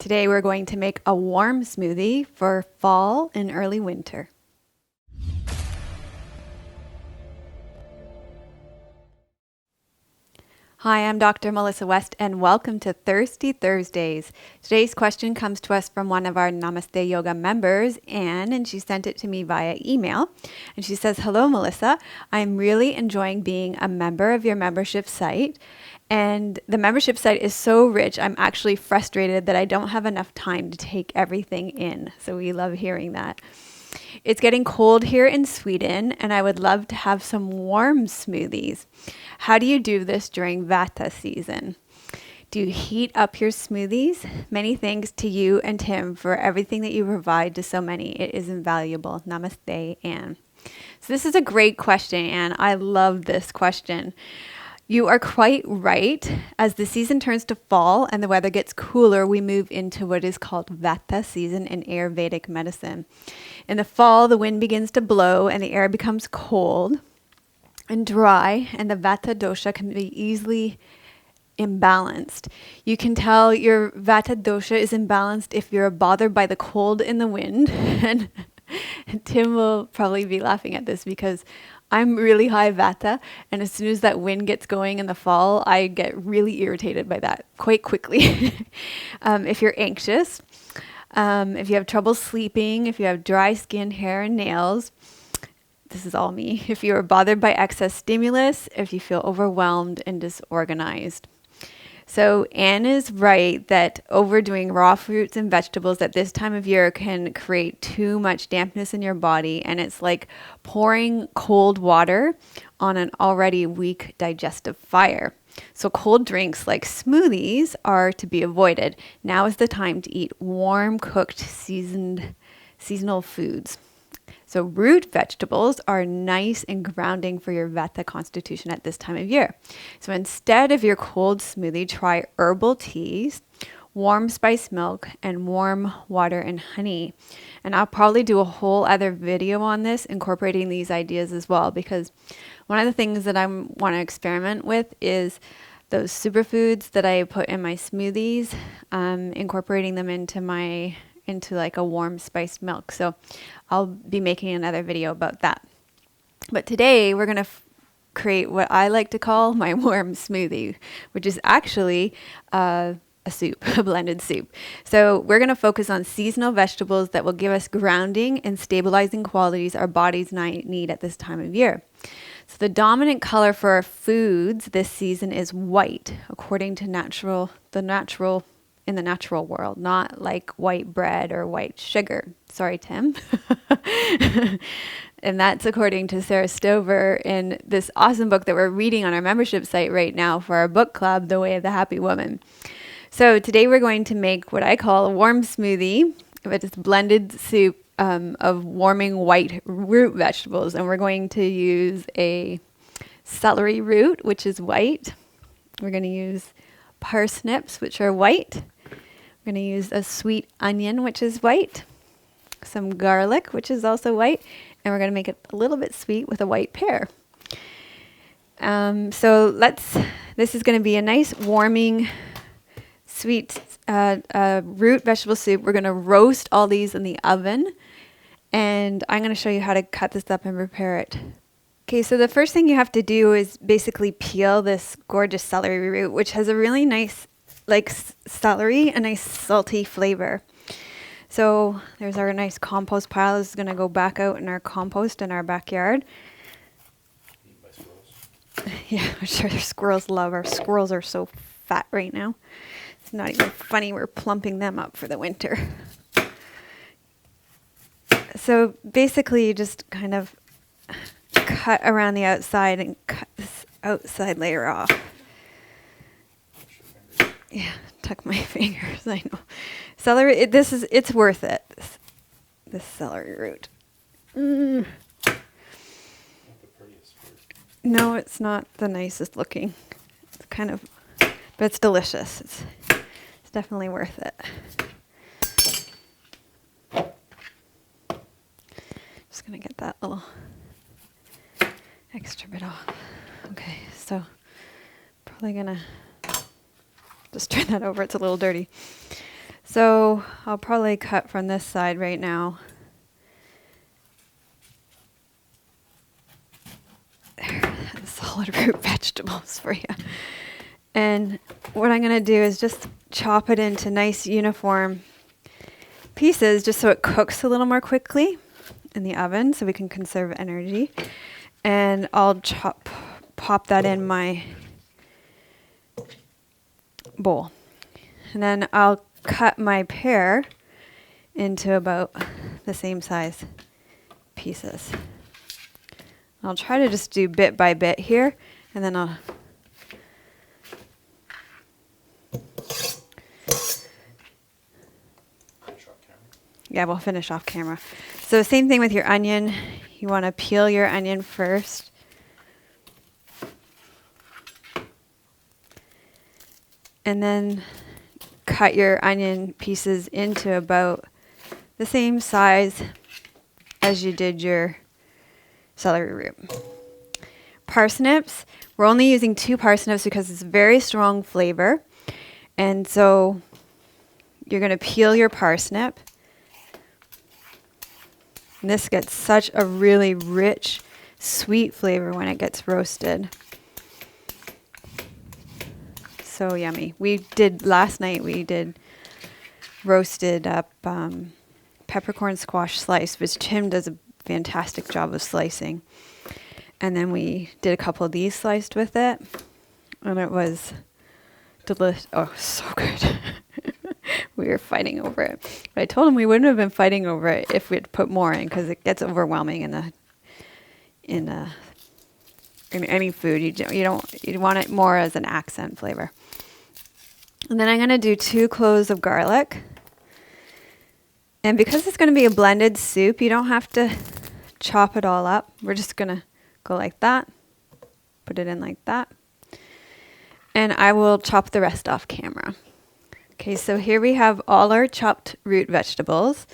Today we're going to make a warm smoothie for fall and early winter. Hi, I'm Dr. Melissa West and welcome to Thirsty Thursdays. Today's question comes to us from one of our Namaste Yoga members, Anne, and she sent it to me via email. And she says, "Hello, Melissa. I'm really enjoying being a member of your membership site. And the membership site is so rich, I'm actually frustrated that I don't have enough time to take everything in." So we love hearing that. "It's getting cold here in Sweden, and I would love to have some warm smoothies. How do you do this during vata season? Do you heat up your smoothies? Many thanks to you and Tim for everything that you provide to so many. It is invaluable. Namaste, Anne." So this is a great question, Anne. I love this question. You are quite right. As the season turns to fall and the weather gets cooler, we move into what is called vata season in Ayurvedic medicine. In the fall, the wind begins to blow and the air becomes cold and dry, and the vata dosha can be easily imbalanced. You can tell your vata dosha is imbalanced if you're bothered by the cold in the wind. And Tim will probably be laughing at this because I'm really high vata, and as soon as that wind gets going in the fall, I get really irritated by that quite quickly. If you're anxious, if you have trouble sleeping, if you have dry skin, hair, and nails, this is all me. If you are bothered by excess stimulus, if you feel overwhelmed and disorganized. So Anne is right that overdoing raw fruits and vegetables at this time of year can create too much dampness in your body, and it's like pouring cold water on an already weak digestive fire. So cold drinks like smoothies are to be avoided. Now is the time to eat warm, cooked, seasonal foods. So root vegetables are nice and grounding for your vata constitution at this time of year. So instead of your cold smoothie, try herbal teas, warm spice milk, and warm water and honey. And I'll probably do a whole other video on this, incorporating these ideas as well, because one of the things that I want to experiment with is those superfoods that I put in my smoothies, incorporating them into like a warm spiced milk. So I'll be making another video about that. But today we're going to create what I like to call my warm smoothie, which is actually a soup, a blended soup. So we're going to focus on seasonal vegetables that will give us grounding and stabilizing qualities our bodies need at this time of year. So the dominant color for our foods this season is white, according to in the natural world, not like white bread or white sugar. Sorry, Tim. And that's according to Sarah Stover in this awesome book that we're reading on our membership site right now for our book club, The Way of the Happy Woman. So today we're going to make what I call a warm smoothie, but it's blended soup of warming white root vegetables. And we're going to use a celery root, which is white. We're going to use parsnips, which are white. We're going to use a sweet onion, which is white, some garlic, which is also white, and we're going to make it a little bit sweet with a white pear. This is going to be a nice warming, sweet root vegetable soup. We're going to roast all these in the oven, and I'm going to show you how to cut this up and prepare it. Okay, so the first thing you have to do is basically peel this gorgeous celery root, which has a really nice, like celery, a nice salty flavor. So there's our nice compost pile. This is going to go back out in our compost in our backyard. Eat by squirrels. Yeah, I'm sure the squirrels love. Our squirrels are so fat right now. It's not even funny. We're plumping them up for the winter. So basically you just kind of cut around the outside and cut this outside layer off. Yeah, tuck my fingers, I know. Celery, it's worth it, this celery root. Not the prettiest fruit. No, it's not the nicest looking. It's kind of, but it's delicious. It's definitely worth it. Just gonna get that little extra bit off. Okay, so probably gonna just turn that over. It's a little dirty. So I'll probably cut from this side right now. Solid root vegetables for you. And what I'm going to do is just chop it into nice uniform pieces just so it cooks a little more quickly in the oven so we can conserve energy. And I'll pop that in my bowl. And then I'll cut my pear into about the same size pieces. I'll try to just do bit by bit here, and then I'll yeah, we'll finish off camera. So same thing with your onion. You want to peel your onion first. And then cut your onion pieces into about the same size as you did your celery root. Parsnips, we're only using 2 parsnips because it's a very strong flavor. And so you're going to peel your parsnip. And this gets such a really rich, sweet flavor when it gets roasted. So yummy. Last night we did roasted up peppercorn squash slice, which Tim does a fantastic job of slicing. And then we did a couple of these sliced with it. And it was delicious. Oh, so good. We were fighting over it. But I told him we wouldn't have been fighting over it if we'd put more in, because it gets overwhelming in any food. You want it more as an accent flavor. And then I'm going to do 2 cloves of garlic. And because it's going to be a blended soup, you don't have to chop it all up. We're just going to go like that. Put it in like that. And I will chop the rest off camera. Okay, so here we have all our chopped root vegetables.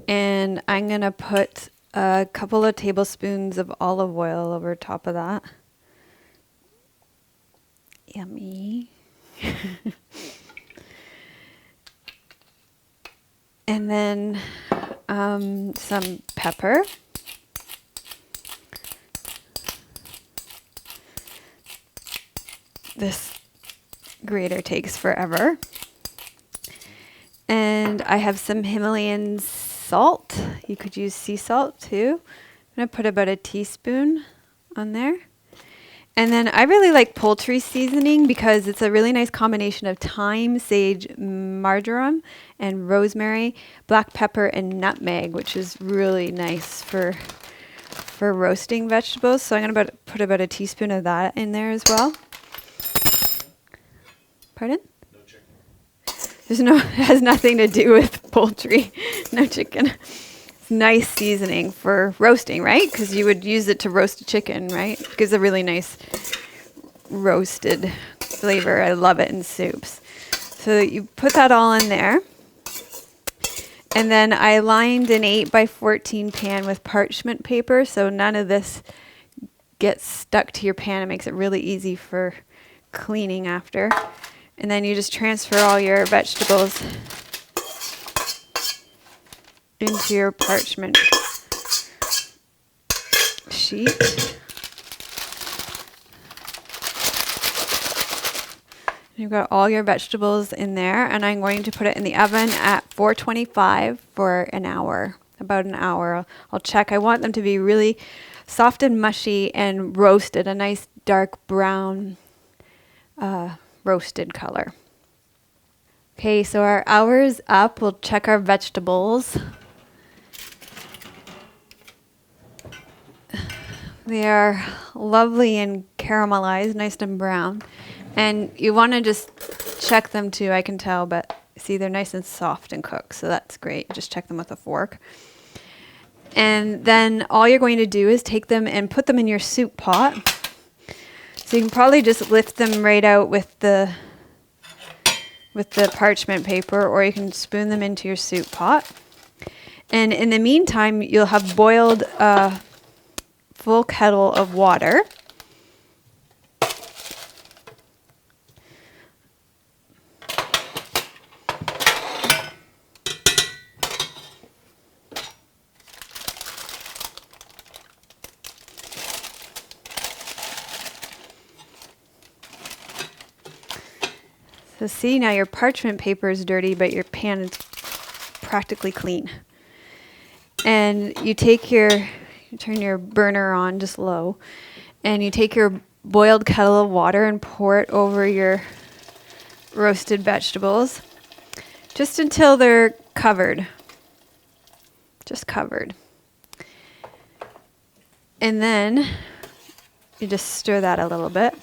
And I'm going to put a couple of tablespoons of olive oil over top of that. Yummy. And then some pepper. This grater takes forever. And I have some Himalayan salt. You could use sea salt too. I'm going to put about a teaspoon on there. And then I really like poultry seasoning because it's a really nice combination of thyme, sage, marjoram, and rosemary, black pepper, and nutmeg, which is really nice for roasting vegetables. So I'm going to put about a teaspoon of that in there as well. Pardon? No chicken. It has nothing to do with poultry. No chicken. It's nice seasoning for roasting, right? Because you would use it to roast a chicken, right? It gives a really nice roasted flavor. I love it in soups. So you put that all in there. And then I lined an 8x14 pan with parchment paper, so none of this gets stuck to your pan. It makes it really easy for cleaning after. And then you just transfer all your vegetables into your parchment sheet. You've got all your vegetables in there, and I'm going to put it in the oven at 425 for an hour, about an hour. I'll check. I want them to be really soft and mushy and roasted, a nice dark brown roasted color. Okay, so our hour's up. We'll check our vegetables. They are lovely and caramelized, nice and brown. And you want to just check them too, I can tell, but see, they're nice and soft and cooked, so that's great. Just check them with a fork. And then all you're going to do is take them and put them in your soup pot. So you can probably just lift them right out with the parchment paper, or you can spoon them into your soup pot. And in the meantime, you'll have boiled a full kettle of water. So see, now your parchment paper is dirty, but your pan is practically clean. And you turn your burner on just low, and you take your boiled kettle of water and pour it over your roasted vegetables, just until they're covered. Just covered. And then you just stir that a little bit.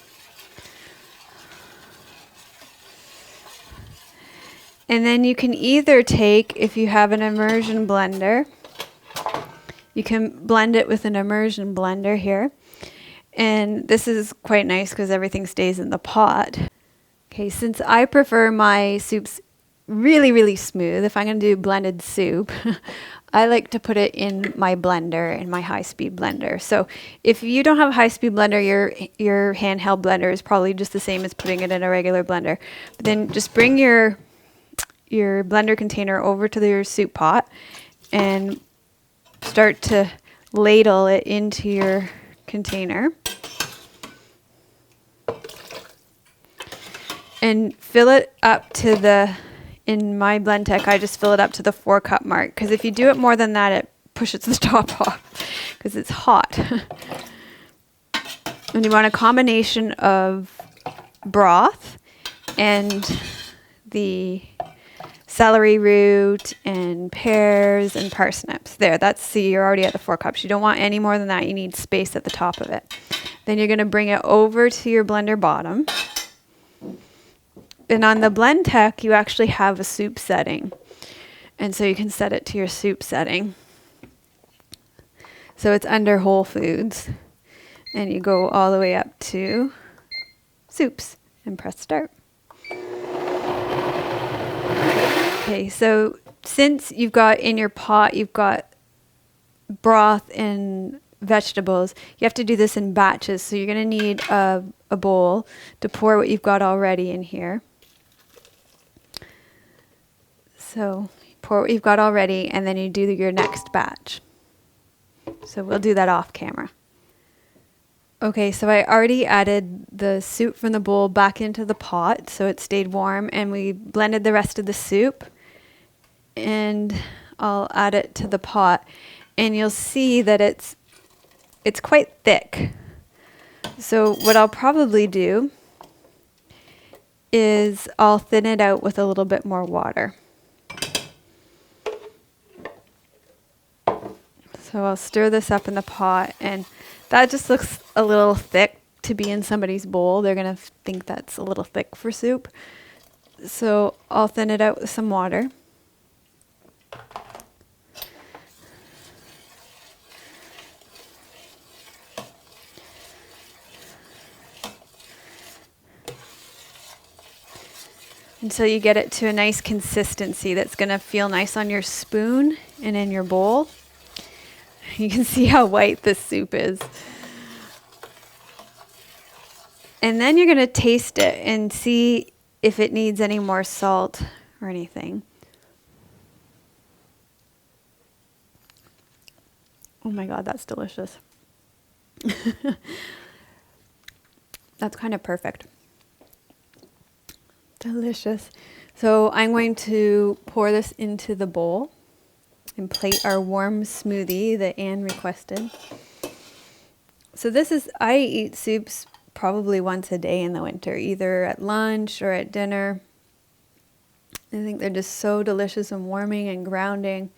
And then you can either take, if you have an immersion blender, you can blend it with an immersion blender here. And this is quite nice because everything stays in the pot. Okay, since I prefer my soups really, really smooth, if I'm going to do blended soup, I like to put it in my blender, in my high-speed blender. So if you don't have a high-speed blender, your handheld blender is probably just the same as putting it in a regular blender. But then just bring your blender container over to your soup pot and start to ladle it into your container. And fill it up to in my Blendtec, I just fill it up to the 4-cup mark. Because if you do it more than that, it pushes the top off because it's hot. And you want a combination of broth and the celery root and pears and parsnips. There, you're already at the 4 cups. You don't want any more than that. You need space at the top of it. Then you're going to bring it over to your blender bottom. And on the Blendtec, you actually have a soup setting. And so you can set it to your soup setting. So it's under Whole Foods. And you go all the way up to soups and press start. Okay, so since you've got in your pot, you've got broth and vegetables, you have to do this in batches. So you're going to need a bowl to pour what you've got already in here. So pour what you've got already, and then you do your next batch. So we'll do that off camera. Okay, so I already added the soup from the bowl back into the pot, so it stayed warm, and we blended the rest of the soup. And I'll add it to the pot, and you'll see that it's quite thick. So what I'll probably do is I'll thin it out with a little bit more water. So I'll stir this up in the pot, and that just looks a little thick to be in somebody's bowl. They're going to think that's a little thick for soup. So I'll thin it out with some water. Until you get it to a nice consistency that's going to feel nice on your spoon and in your bowl. You can see how white this soup is. And then you're going to taste it and see if it needs any more salt or anything. Oh my God, that's delicious. That's kind of perfect. Delicious. So I'm going to pour this into the bowl and plate our warm smoothie that Anne requested. So I eat soups probably once a day in the winter, either at lunch or at dinner. I think they're just so delicious and warming and grounding.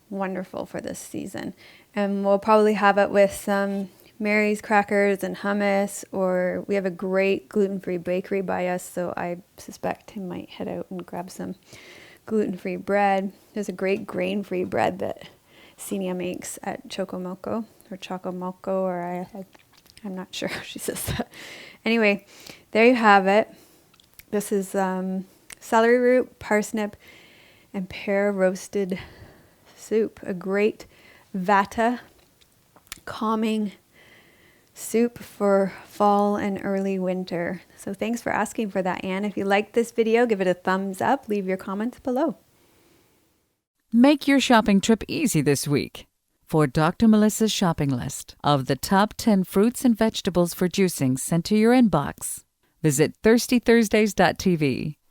Wonderful for this season. And we'll probably have it with some Mary's crackers and hummus, or we have a great gluten-free bakery by us, so I suspect I might head out and grab some gluten-free bread. There's a great grain-free bread that Senia makes at Chocomoco, or Chocomoco, or I'm not sure how she says that. Anyway, there you have it. This is celery root, parsnip, and pear roasted soup. A great vata, calming soup for fall and early winter. So thanks for asking for that, Anne. If you liked this video, give it a thumbs up. Leave your comments below. Make your shopping trip easy this week. For Dr. Melissa's shopping list of the top 10 fruits and vegetables for juicing sent to your inbox, Visit thirstythursdays.tv.